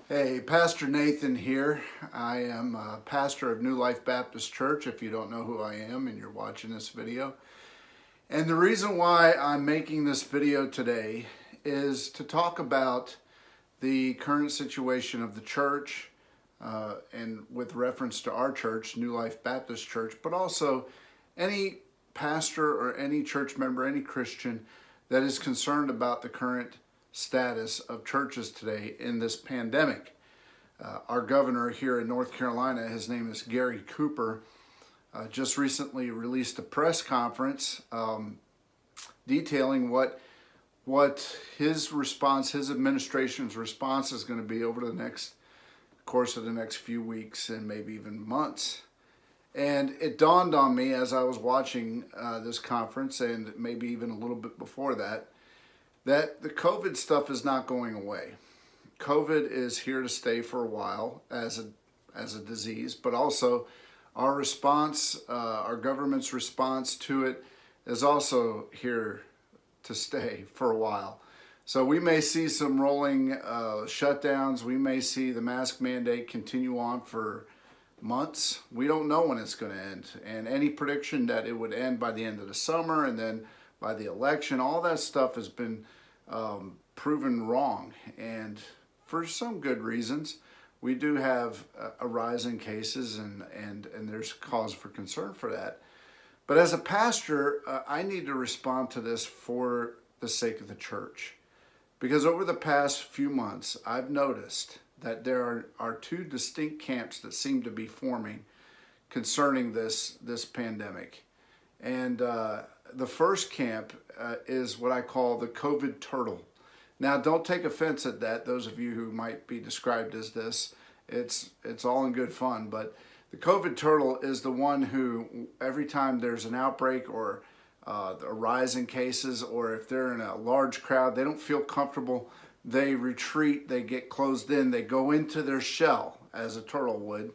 Hey, Pastor Nathan here. I am a pastor of New Life Baptist Church, if you don't know who I am and you're watching this video. And the reason why I'm making this video today is to talk about the current situation of the church, and with reference to our church, New Life Baptist Church, but also any pastor or any church member, any Christian that is concerned about the current status of churches today in this pandemic. Our governor here in North Carolina, his name is Gary Cooper, just recently released a press conference detailing what his response, his administration's response is going to be over the next course of the next few weeks and maybe even months. And it dawned on me as I was watching this conference, and maybe even a little bit before that the COVID stuff is not going away. COVID is here to stay for a while as a disease, but also our response, our government's response to it is also here to stay for a while. So we may see some rolling shutdowns. We may see the mask mandate continue on for months. We don't know when it's going to end. And any prediction that it would end by the end of the summer and then by the election, all that stuff has been proven wrong. And for some good reasons, we do have a rise in cases, and there's cause for concern for that. But as a pastor, I need to respond to this for the sake of the church. Because over the past few months, I've noticed that there are two distinct camps that seem to be forming concerning this pandemic. And the first camp is what I call the COVID turtle. Now, don't take offense at that, those of you who might be described as this. It's all in good fun, but the COVID turtle is the one who, every time there's an outbreak or a rise in cases, or if they're in a large crowd, they don't feel comfortable, they retreat, they get closed in, they go into their shell, as a turtle would,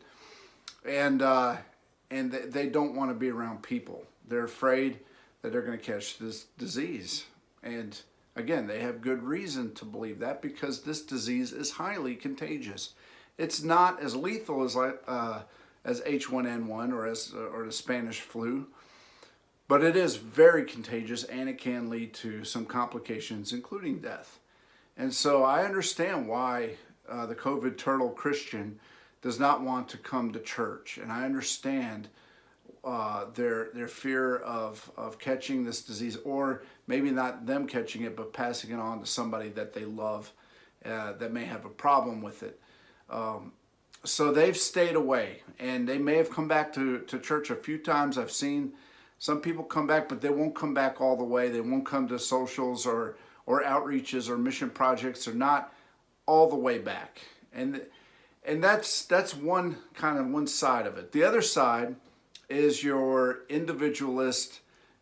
and they don't want to be around people. They're afraid that they're going to catch this disease. And again, they have good reason to believe that, because this disease is highly contagious. It's not as lethal as H1N1 or the Spanish flu, but it is very contagious, and it can lead to some complications, including death. And so I understand why the COVID turtle Christian does not want to come to church, and I understand their fear of catching this disease, or maybe not them catching it, but passing it on to somebody that they love that may have a problem with it. So they've stayed away, and they may have come back to church a few times. I've seen some people come back, but they won't come back all the way. They won't come to socials or outreaches or mission projects. They're not all the way back. And that's one side of it. The other side is your individualist,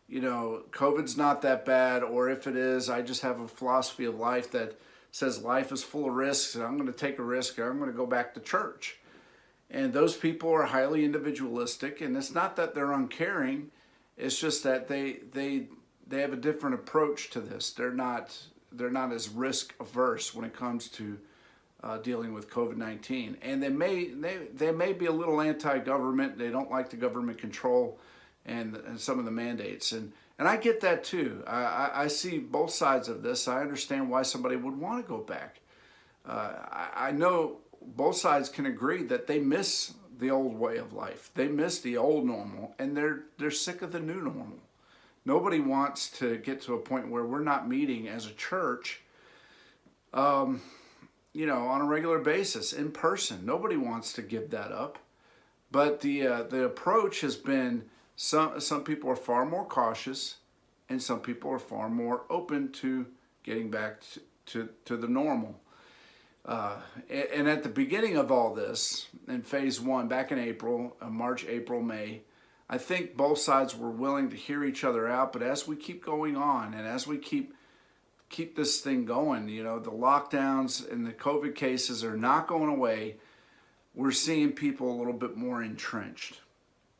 COVID's not that bad, or if it is, I just have a philosophy of life that says life is full of risks, and I'm going to take a risk, or I'm going to go back to church. And those people are highly individualistic, and it's not that they're uncaring, it's just that they have a different approach to this. They're not as risk averse when it comes to dealing with COVID-19, and they may be a little anti-government. They don't like the government control and some of the mandates, and I get that too. I see both sides of this. I understand why somebody would want to go back. I know both sides can agree that they miss the old way of life. They miss the old normal, and they're sick of the new normal. Nobody wants to get to a point where we're not meeting as a church, on a regular basis, in person. Nobody wants to give that up. But the approach has been, some people are far more cautious, and some people are far more open to getting back to the normal. And at the beginning of all this, in phase one, back in April, March, April, May, I think both sides were willing to hear each other out. But as we keep going on, and as we keep this thing going, the lockdowns and the COVID cases are not going away. We're seeing people a little bit more entrenched.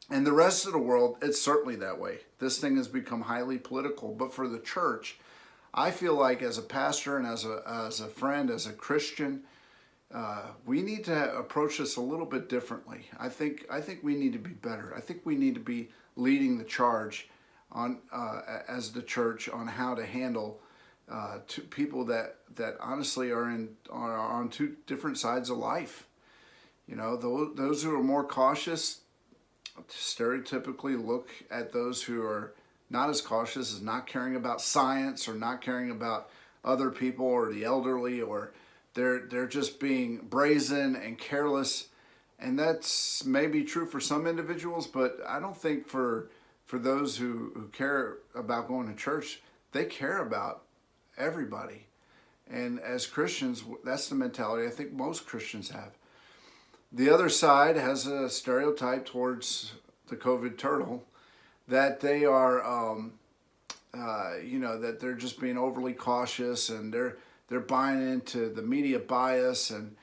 And the rest of the world, it's certainly that way. This thing has become highly political. But for the church, I feel like as a pastor and as a friend, as a Christian, we need to approach this a little bit differently. I think we need to be better. I think we need to be leading the charge on as the church on how to handle to people that honestly are on two different sides of life. You know, those who are more cautious stereotypically look at those who are not as cautious as not caring about science or not caring about other people or the elderly, or they're just being brazen and careless. And that's maybe true for some individuals, but I don't think for those who care about going to church, they care about everybody. And as Christians, that's the mentality I think most Christians have. The other side has a stereotype towards the COVID turtle that they are, that they're just being overly cautious, and they're buying into the media bias, and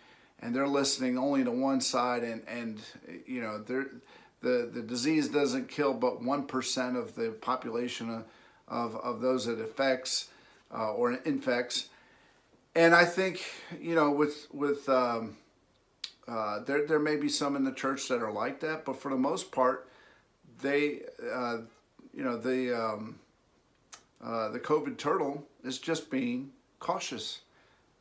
they're listening only to one side, and the disease doesn't kill but 1% of the population of those it affects or infects. And I think, there may be some in the church that are like that, but for the most part, the COVID turtle is just being cautious.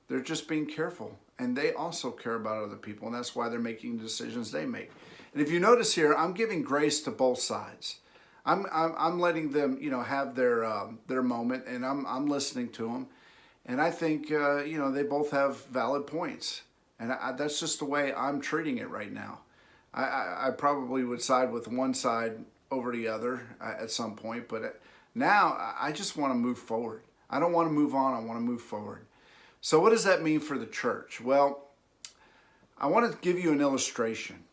They're just being careful, and they also care about other people, and that's why they're making the decisions they make. And if you notice here, I'm giving grace to both sides. I'm letting them, have their moment, and I'm listening to them, and I think they both have valid points. And that's just the way I'm treating it right now. I probably would side with one side over the other at some point, but now I just want to move forward. I don't want to move on, I want to move forward. So what does that mean for the church? Well, I want to give you an illustration,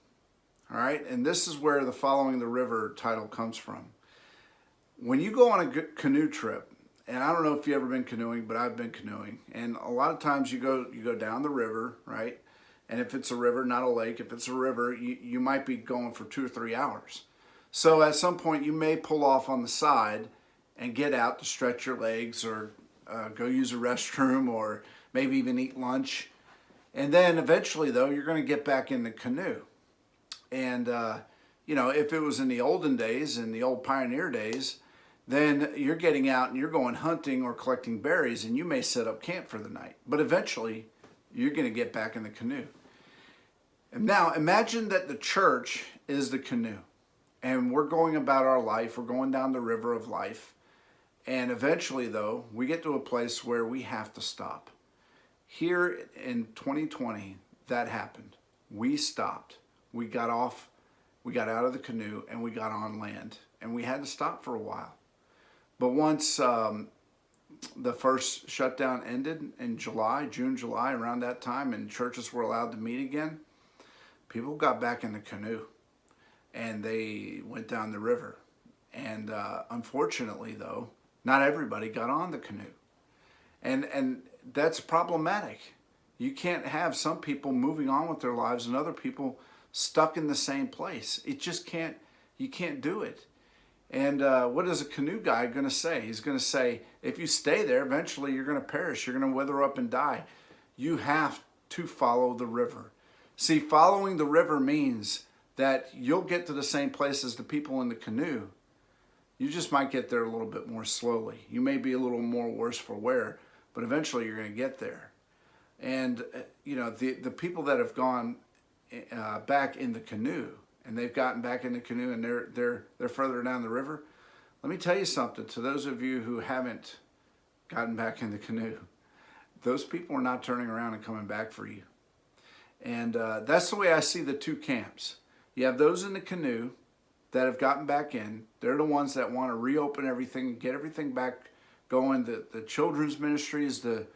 all right? And this is where the Following the River title comes from. When you go on a canoe trip, and I don't know if you've ever been canoeing, but I've been canoeing. And a lot of times you go down the river, right? And if it's a river, not a lake, if it's a river, you might be going for 2 or 3 hours. So at some point you may pull off on the side and get out to stretch your legs, or go use a restroom, or maybe even eat lunch. And then eventually, though, you're going to get back in the canoe. And, if it was in the olden days, in the old pioneer days, then you're getting out and you're going hunting or collecting berries, and you may set up camp for the night. But eventually, you're going to get back in the canoe. And now, imagine that the church is the canoe, and we're going about our life. We're going down the river of life. And eventually, though, we get to a place where we have to stop. Here in 2020, that happened. We stopped. We got off, we got out of the canoe, and we got on land. And we had to stop for a while. But once the first shutdown ended in June, July, around that time, and churches were allowed to meet again, people got back in the canoe and they went down the river. And unfortunately, though, not everybody got on the canoe. And that's problematic. You can't have some people moving on with their lives and other people stuck in the same place. It just can't, you can't do it. And what is a canoe guy going to say? He's going to say, if you stay there, eventually you're going to perish. You're going to wither up and die. You have to follow the river. See, following the river means that you'll get to the same place as the people in the canoe. You just might get there a little bit more slowly. You may be a little more worse for wear, but eventually you're going to get there. And, the people that have gone back in the canoe, and they've gotten back in the canoe, and they're further down the river. Let me tell you something. To those of you who haven't gotten back in the canoe, those people are not turning around and coming back for you. And that's the way I see the two camps. You have those in the canoe that have gotten back in. They're the ones that want to reopen everything, get everything back going. The children's ministries, the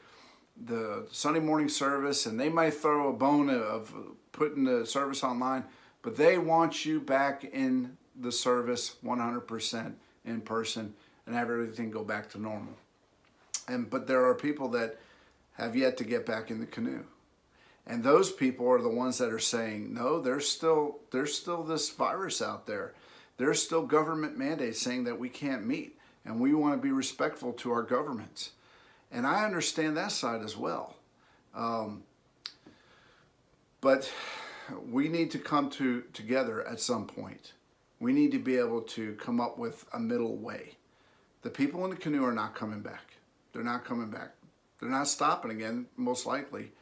Sunday morning service, and they might throw a bone of putting the service online. But they want you back in the service 100% in person and have everything go back to normal. But there are people that have yet to get back in the canoe. And those people are the ones that are saying, no, there's still this virus out there. There's still government mandates saying that we can't meet, and we want to be respectful to our governments. And I understand that side as well. But we need to come together at some point. We need to be able to come up with a middle way. The people in the canoe are not coming back. They're not coming back. They're not stopping again, most likely.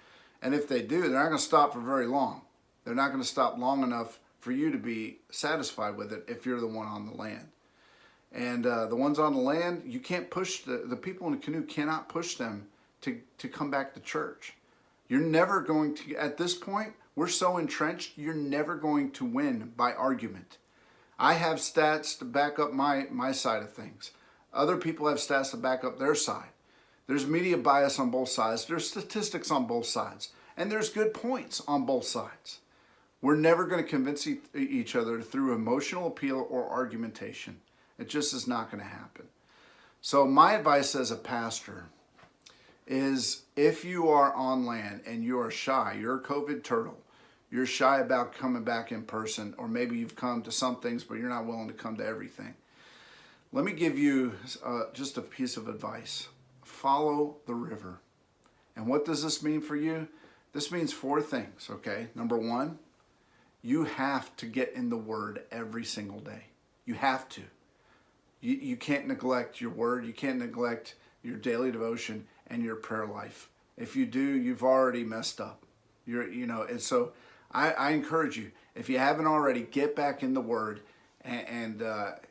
And if they do, they're not going to stop for very long. They're not going to stop long enough for you to be satisfied with it if you're the one on the land. And the ones on the land, you can't push, the people in the canoe cannot push them to come back to church. You're never going to, at this point, we're so entrenched, you're never going to win by argument. I have stats to back up my side of things. Other people have stats to back up their side. There's media bias on both sides. There's statistics on both sides. And there's good points on both sides. We're never going to convince each other through emotional appeal or argumentation. It just is not going to happen. So my advice as a pastor is, if you are on land and you are shy, you're a COVID turtle, you're shy about coming back in person, or maybe you've come to some things but you're not willing to come to everything. Let me give you just a piece of advice. Follow the river. And what does this mean for you? This means 4 things, okay? Number 1, you have to get in the Word every single day. You have to. You can't neglect your Word. You can't neglect your daily devotion and your prayer life. If you do, you've already messed up. And so I encourage you, if you haven't already, get back in the Word and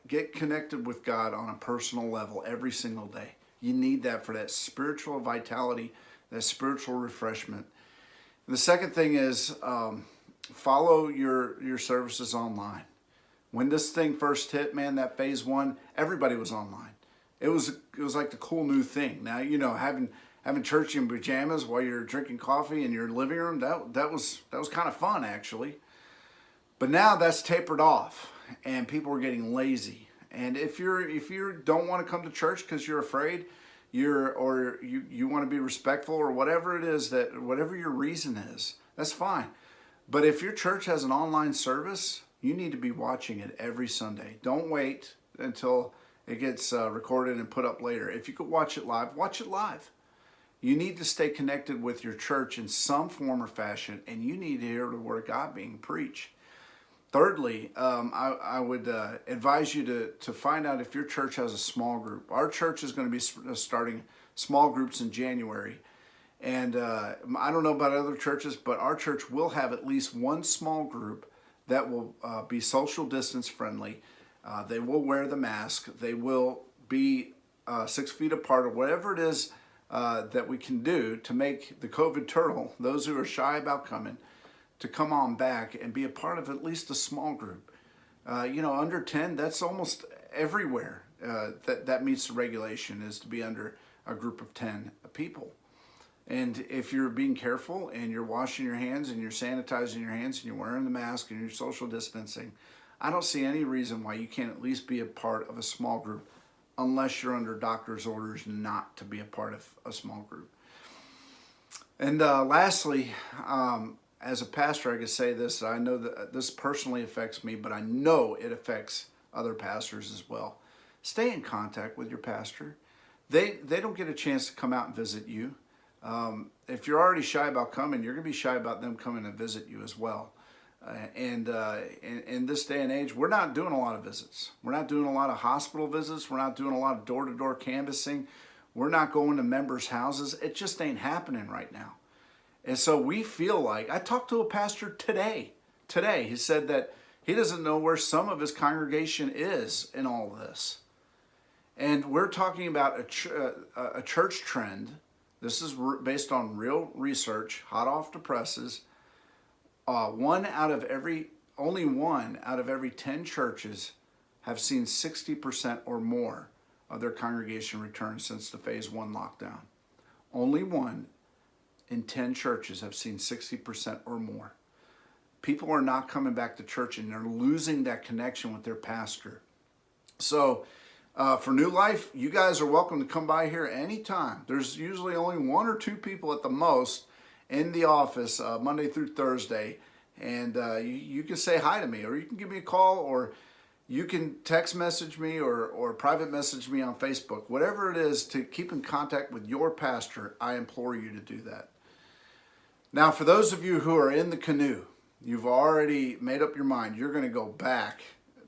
get connected with God on a personal level every single day. You need that for that spiritual vitality, that spiritual refreshment. And the second thing is follow your services online. When this thing first hit, man, that phase 1, everybody was online. It was like the cool new thing. Now, having church in pajamas while you're drinking coffee in your living room, that was kind of fun, actually. But now that's tapered off, and people are getting lazy. And if you don't want to come to church because you're afraid, you want to be respectful, or whatever it is, whatever your reason is, that's fine. But if your church has an online service, you need to be watching it every Sunday. Don't wait until it gets recorded and put up later. If you could watch it live, watch it live. You need to stay connected with your church in some form or fashion, and you need to hear the Word of God being preached. Thirdly, I would advise you to find out if your church has a small group. Our church is going to be starting small groups in January. And I don't know about other churches, but our church will have at least one small group that will be social distance friendly. They will wear the mask. They will be 6 feet apart, or whatever it is that we can do to make the COVID turtle, those who are shy about coming, to come on back and be a part of at least a small group. Under 10, that's almost everywhere that meets the regulation, is to be under a group of 10 people. And if you're being careful and you're washing your hands and you're sanitizing your hands and you're wearing the mask and you're social distancing, I don't see any reason why you can't at least be a part of a small group, unless you're under doctor's orders not to be a part of a small group. And lastly, as a pastor, I can say this: I know that this personally affects me, but I know it affects other pastors as well. Stay in contact with your pastor. They don't get a chance to come out and visit you. If you're already shy about coming, you're going to be shy about them coming and visit you as well. And in this day and age, we're not doing a lot of visits. We're not doing a lot of hospital visits. We're not doing a lot of door-to-door canvassing. We're not going to members' houses. It just ain't happening right now. And so we feel like, I talked to a pastor today. He said that he doesn't know where some of his congregation is in all of this. And we're talking about a church trend. This is based on real research, hot off the presses. Only one out of every 10 churches have seen 60% or more of their congregation return since the phase 1 lockdown. Only 1 in 10 churches have seen 60% or more. People are not coming back to church, and they're losing that connection with their pastor. So for New Life, you guys are welcome to come by here anytime. There's usually only 1 or 2 people at the most in the office Monday through Thursday, and you can say hi to me, or you can give me a call, or you can text message me or private message me on Facebook. Whatever it is to keep in contact with your pastor, I implore you to do that. Now, for those of you who are in the canoe, you've already made up your mind. You're going to go back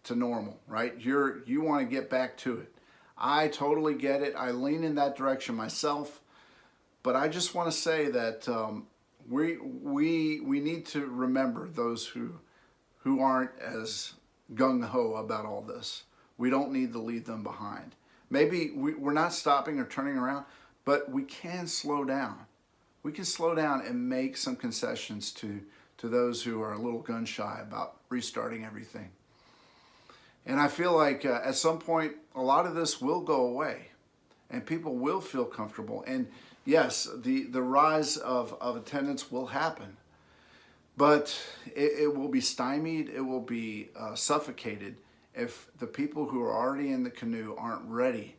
to normal, right? You want to get back to it. I totally get it. I lean in that direction myself. But I just want to say that we need to remember those who aren't as gung-ho about all this. We don't need to leave them behind. Maybe we're not stopping or turning around, but we can slow down. We can slow down and make some concessions to those who are a little gun shy about restarting everything. And I feel like at some point, a lot of this will go away and people will feel comfortable. And yes, the rise of attendance will happen, but it will be stymied, it will be suffocated if the people who are already in the canoe aren't ready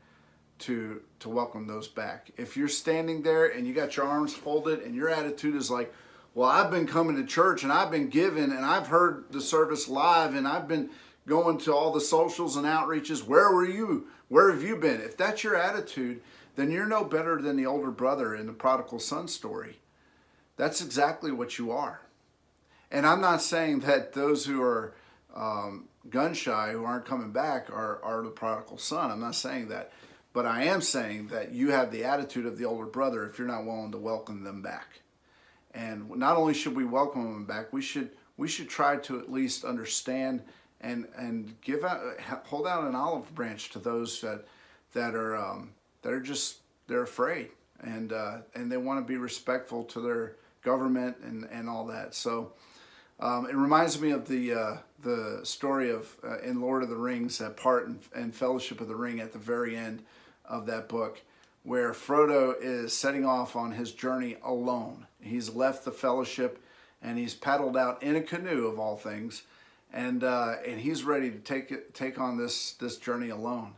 to welcome those back. If you're standing there and you got your arms folded and your attitude is like, well, I've been coming to church and I've been giving and I've heard the service live and I've been going to all the socials and outreaches, where were you? Where have you been? If that's your attitude, then you're no better than the older brother in the prodigal son story. That's exactly what you are. And I'm not saying that those who are gun shy, who aren't coming back, are the prodigal son. I'm not saying that. But I am saying that you have the attitude of the older brother if you're not willing to welcome them back. And not only should we welcome them back, we should try to at least understand and hold out an olive branch to those that are just, they're afraid and they want to be respectful to their government and all that. So it reminds me of the story of in Lord of the Rings, that part in Fellowship of the Ring at the very end of that book, where Frodo is setting off on his journey alone. He's left the Fellowship and he's paddled out in a canoe of all things, and he's ready to take on this journey alone.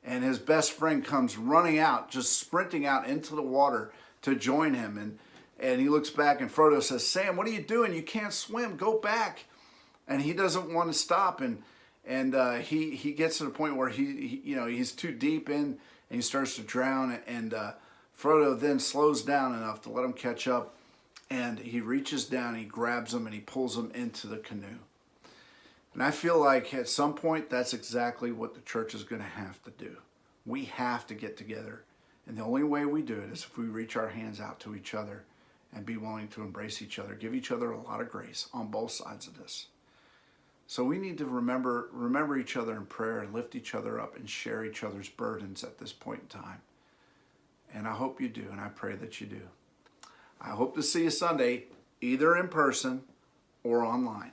And his best friend comes running out, just sprinting out into the water to join him, and he looks back and Frodo says, "Sam, what are you doing? You can't swim. Go back." And he doesn't want to stop, and he gets to the point where he's too deep in and he starts to drown, and Frodo then slows down enough to let him catch up, and he reaches down, he grabs him, and he pulls him into the canoe. And I feel like at some point that's exactly what the church is going to have to do. We have to get together, and the only way we do it is if we reach our hands out to each other and be willing to embrace each other, give each other a lot of grace on both sides of this. So we need to remember each other in prayer and lift each other up and share each other's burdens at this point in time. And I hope you do, and I pray that you do. I hope to see you Sunday, either in person or online.